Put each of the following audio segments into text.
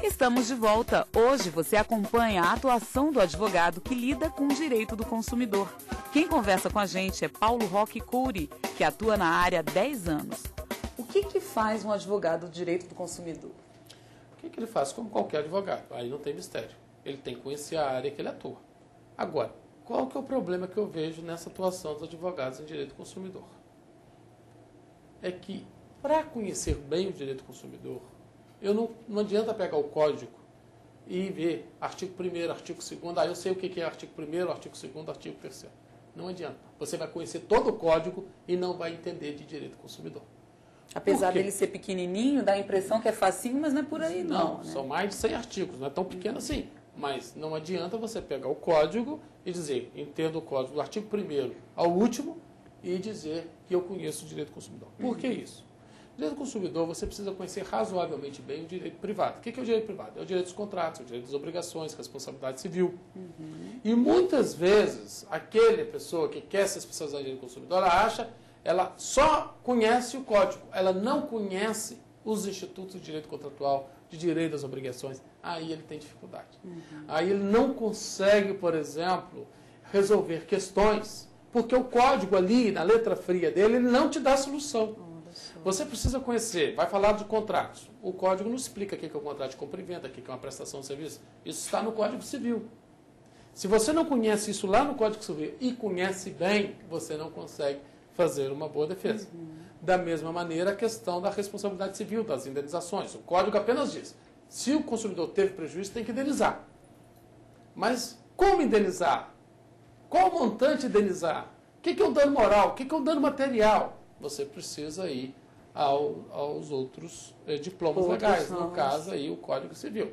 Estamos de volta. Hoje você acompanha a atuação do advogado que lida com o direito do consumidor. Quem conversa com a gente é Paulo Roque Couri, que atua na área há 10 anos. O que faz um advogado do direito do consumidor? O que ele faz? Como qualquer advogado. Aí não tem mistério. Ele tem que conhecer a área que ele atua. Agora, qual que é o problema que eu vejo nessa atuação dos advogados em direito do consumidor? É que, para conhecer bem o direito do consumidor, não adianta pegar o código e ver artigo 1º, artigo 2º, aí eu sei o que é artigo 1º, artigo 2º, artigo 3º. Não adianta. Você vai conhecer todo o código e não vai entender de direito do consumidor. Apesar dele ser pequenininho, dá a impressão que é facinho, mas não é por aí não. São mais de 100 artigos, não é tão pequeno assim. Mas não adianta você pegar o código e dizer, entendo o código do artigo 1º ao último e dizer que eu conheço o direito do consumidor. Por que isso? O direito do consumidor, você precisa conhecer razoavelmente bem o direito privado. O que é o direito privado? É o direito dos contratos, é o direito das obrigações, responsabilidade civil. E muitas vezes, aquela pessoa que quer se especializar em direito do consumidor, ela só conhece o código, ela não conhece os institutos de direito contratual, de direito das obrigações. Aí ele tem dificuldade. Aí ele não consegue, por exemplo, resolver questões, porque o código ali, na letra fria dele, ele não te dá solução. Você precisa conhecer, vai falar de contratos. O código não explica o que é um contrato de compra e venda, o que é uma prestação de serviço. Isso está no Código Civil. Se você não conhece isso lá no Código Civil e conhece bem, você não consegue fazer uma boa defesa. Da mesma maneira, a questão da responsabilidade civil, das indenizações. O código apenas diz, se o consumidor teve prejuízo, tem que indenizar. Mas como indenizar? Qual montante indenizar? O que é um dano moral? O que é um dano material? Você precisa ir aos outros diplomas legais, no caso aí o Código Civil.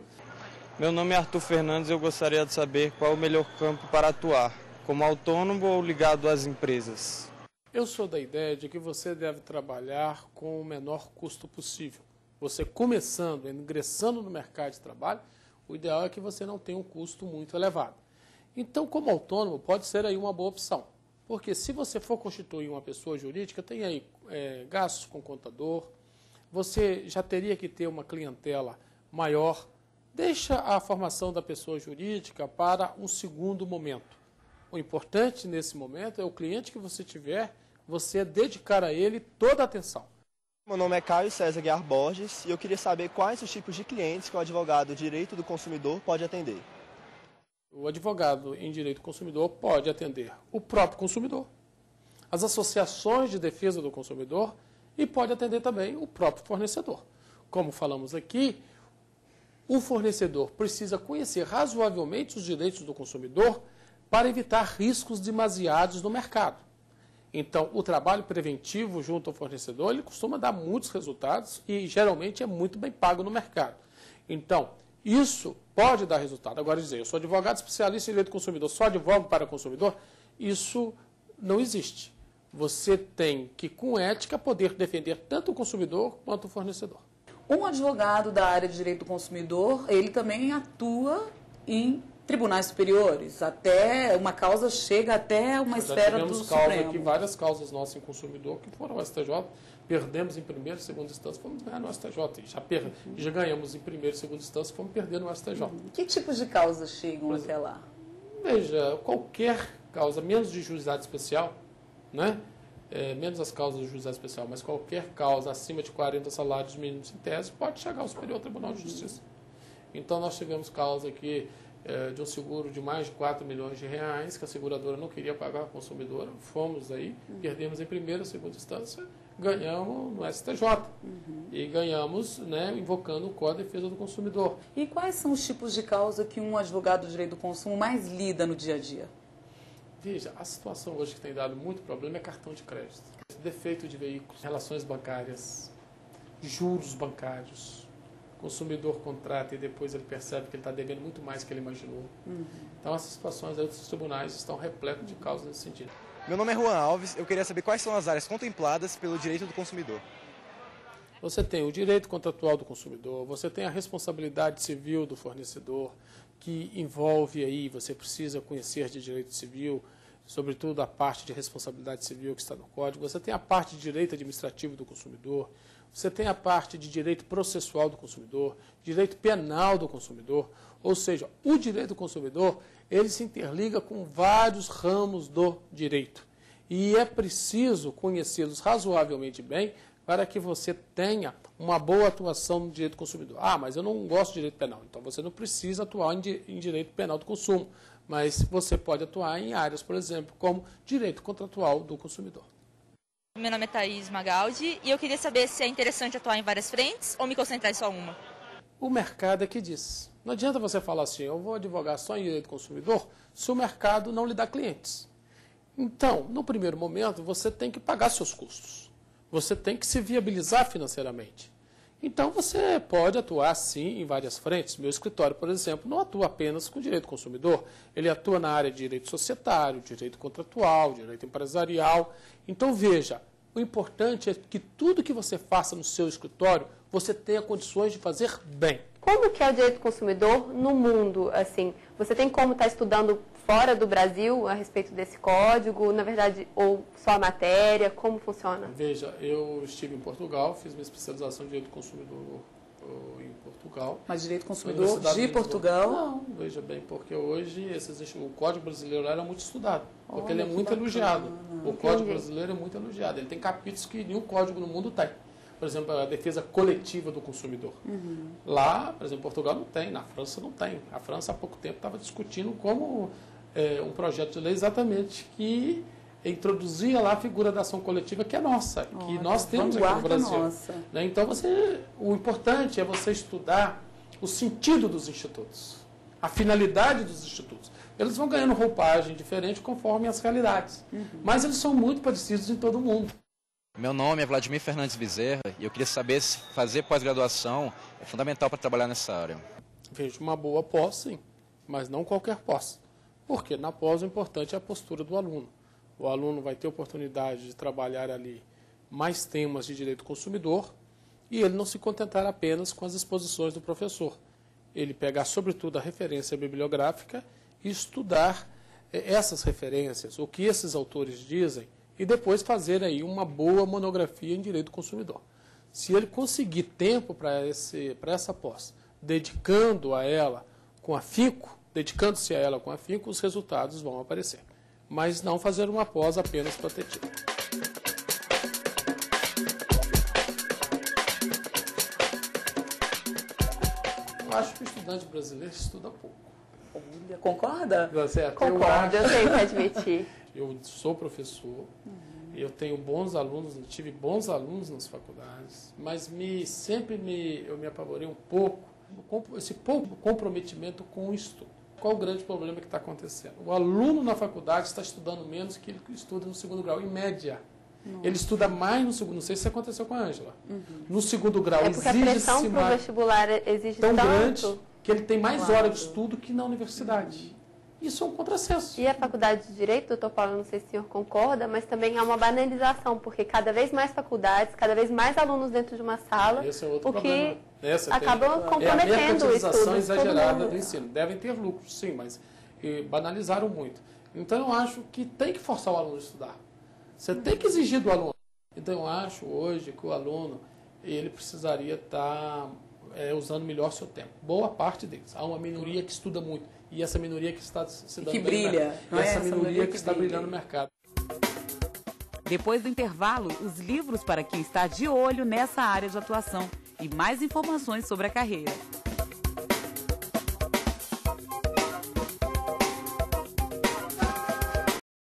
Meu nome é Arthur Fernandes e eu gostaria de saber qual o melhor campo para atuar, como autônomo ou ligado às empresas. Eu sou da ideia de que você deve trabalhar com o menor custo possível. Você começando, ingressando no mercado de trabalho, o ideal é que você não tenha um custo muito elevado. Então, como autônomo, pode ser aí uma boa opção. Porque se você for constituir uma pessoa jurídica, tem aí gastos com contador, você já teria que ter uma clientela maior. Deixa a formação da pessoa jurídica para um segundo momento. O importante nesse momento é o cliente que você tiver, você dedicar a ele toda a atenção. Meu nome é Caio César Guiar Borges e eu queria saber quais os tipos de clientes que o advogado de direito do consumidor pode atender. O advogado em direito do consumidor pode atender o próprio consumidor, as associações de defesa do consumidor e pode atender também o próprio fornecedor. Como falamos aqui, o fornecedor precisa conhecer razoavelmente os direitos do consumidor para evitar riscos demasiados no mercado. Então, o trabalho preventivo junto ao fornecedor, ele costuma dar muitos resultados e geralmente é muito bem pago no mercado. Então, isso pode dar resultado. Agora, dizer, eu sou advogado especialista em direito do consumidor, só advogo para o consumidor, isso não existe. Você tem que, com ética, poder defender tanto o consumidor quanto o fornecedor. Um advogado da área de direito do consumidor, ele também atua em tribunais superiores, até uma causa chega até uma esfera do Supremo. Já tivemos aqui, várias causas nossas em consumidor que foram ao STJ, perdemos em primeira e segunda instância, fomos ganhar no STJ. Já ganhamos em primeira e segunda instância, fomos perder no STJ. Que tipos de causas chegam até lá? Veja, qualquer causa, menos de juizado especial, né? Menos as causas do juizado especial, mas qualquer causa acima de 40 salários mínimos em tese pode chegar ao Superior Tribunal de Justiça. Então, nós tivemos causa aqui de um seguro de mais de 4 milhões de reais, que a seguradora não queria pagar a consumidora, fomos aí, perdemos em primeira e segunda instância, ganhamos no STJ. E ganhamos, invocando o Código de Defesa do Consumidor. E quais são os tipos de causa que um advogado de direito do consumo mais lida no dia a dia? Veja, a situação hoje que tem dado muito problema é cartão de crédito. Defeito de veículos, relações bancárias, juros bancários. O consumidor contrata e depois ele percebe que ele está devendo muito mais do que ele imaginou. Então, essas situações aí dos tribunais estão repletas de causas nesse sentido. Meu nome é Juan Alves, eu queria saber quais são as áreas contempladas pelo direito do consumidor. Você tem o direito contratual do consumidor, você tem a responsabilidade civil do fornecedor, que envolve aí, você precisa conhecer de direito civil, sobretudo a parte de responsabilidade civil que está no Código, você tem a parte de direito administrativo do consumidor, você tem a parte de direito processual do consumidor, direito penal do consumidor, ou seja, o direito do consumidor, ele se interliga com vários ramos do direito. E é preciso conhecê-los razoavelmente bem para que você tenha uma boa atuação no direito do consumidor. Ah, mas eu não gosto de direito penal, então você não precisa atuar em direito penal do consumo, mas você pode atuar em áreas, por exemplo, como direito contratual do consumidor. Meu nome é Thaís Magaldi e eu queria saber se é interessante atuar em várias frentes ou me concentrar em só uma. O mercado é que diz. Não adianta você falar assim, eu vou advogar só em direito do consumidor, se o mercado não lhe dá clientes. Então, no primeiro momento, você tem que pagar seus custos. Você tem que se viabilizar financeiramente. Então, você pode atuar, sim, em várias frentes. Meu escritório, por exemplo, não atua apenas com direito do consumidor. Ele atua na área de direito societário, direito contratual, direito empresarial. Então, veja, o importante é que tudo que você faça no seu escritório, você tenha condições de fazer bem. Como que é o direito do consumidor no mundo? Assim, você tem como estar estudando fora do Brasil a respeito desse código, na verdade, ou só a matéria? Como funciona? Veja, eu estive em Portugal, fiz minha especialização em direito do consumidor em Portugal. Mas direito do consumidor de Portugal? Não, veja bem, porque hoje o Código Brasileiro era muito estudado, porque ele é muito elogiado. O Código Brasileiro é muito elogiado. Ele tem capítulos que nenhum código no mundo tem. Por exemplo, a defesa coletiva do consumidor. Lá, por exemplo, em Portugal não tem, na França não tem. A França, há pouco tempo, estava discutindo como um projeto de lei exatamente que introduzia lá a figura da ação coletiva que é nossa, que nós temos aqui no Brasil. Né? Então, o importante é você estudar o sentido dos institutos, a finalidade dos institutos. Eles vão ganhando roupagem diferente conforme as realidades, mas eles são muito parecidos em todo o mundo. Meu nome é Vladimir Fernandes Bezerra e eu queria saber se fazer pós-graduação é fundamental para trabalhar nessa área. Vejo uma boa pós, sim, mas não qualquer pós. Porque na pós o importante é a postura do aluno. O aluno vai ter oportunidade de trabalhar ali mais temas de direito do consumidor e ele não se contentar apenas com as exposições do professor. Ele pegar, sobretudo, a referência bibliográfica e estudar essas referências, o que esses autores dizem, e depois fazer aí uma boa monografia em direito do consumidor. Se ele conseguir tempo para essa pós, dedicando-se a ela com afinco, os resultados vão aparecer. Mas não fazer uma pós apenas para ter título. Eu acho que o estudante brasileiro estuda pouco. Concorda? Concordo, eu tenho que admitir. Eu sou professor, eu tenho bons alunos, tive bons alunos nas faculdades, mas eu me apavorei um pouco, esse pouco comprometimento com o estudo. Qual o grande problema que está acontecendo? O aluno na faculdade está estudando menos que ele estuda no segundo grau, em média. Ele estuda mais no segundo, não sei se isso aconteceu com a Ângela. No segundo grau, porque a pressão para o vestibular exige tão grande que ele tem mais horas de estudo que na universidade. Isso é um contrassenso. E a faculdade de Direito, doutor Paulo, não sei se o senhor concorda, mas também há uma banalização, porque cada vez mais faculdades, cada vez mais alunos dentro de uma sala, esse é outro o que problema. acaba comprometendo o estudo. A mercantilização exagerada do ensino. Devem ter lucros, sim, mas banalizaram muito. Então, eu acho que tem que forçar o aluno a estudar. Você tem que exigir do aluno. Então, eu acho hoje que o aluno ele precisaria estar usando melhor seu tempo. Boa parte deles. Há uma minoria que estuda muito. E essa minoria que está se dando que brilha. Essa minoria que está brilhando no mercado. Depois do intervalo, os livros para quem está de olho nessa área de atuação e mais informações sobre a carreira.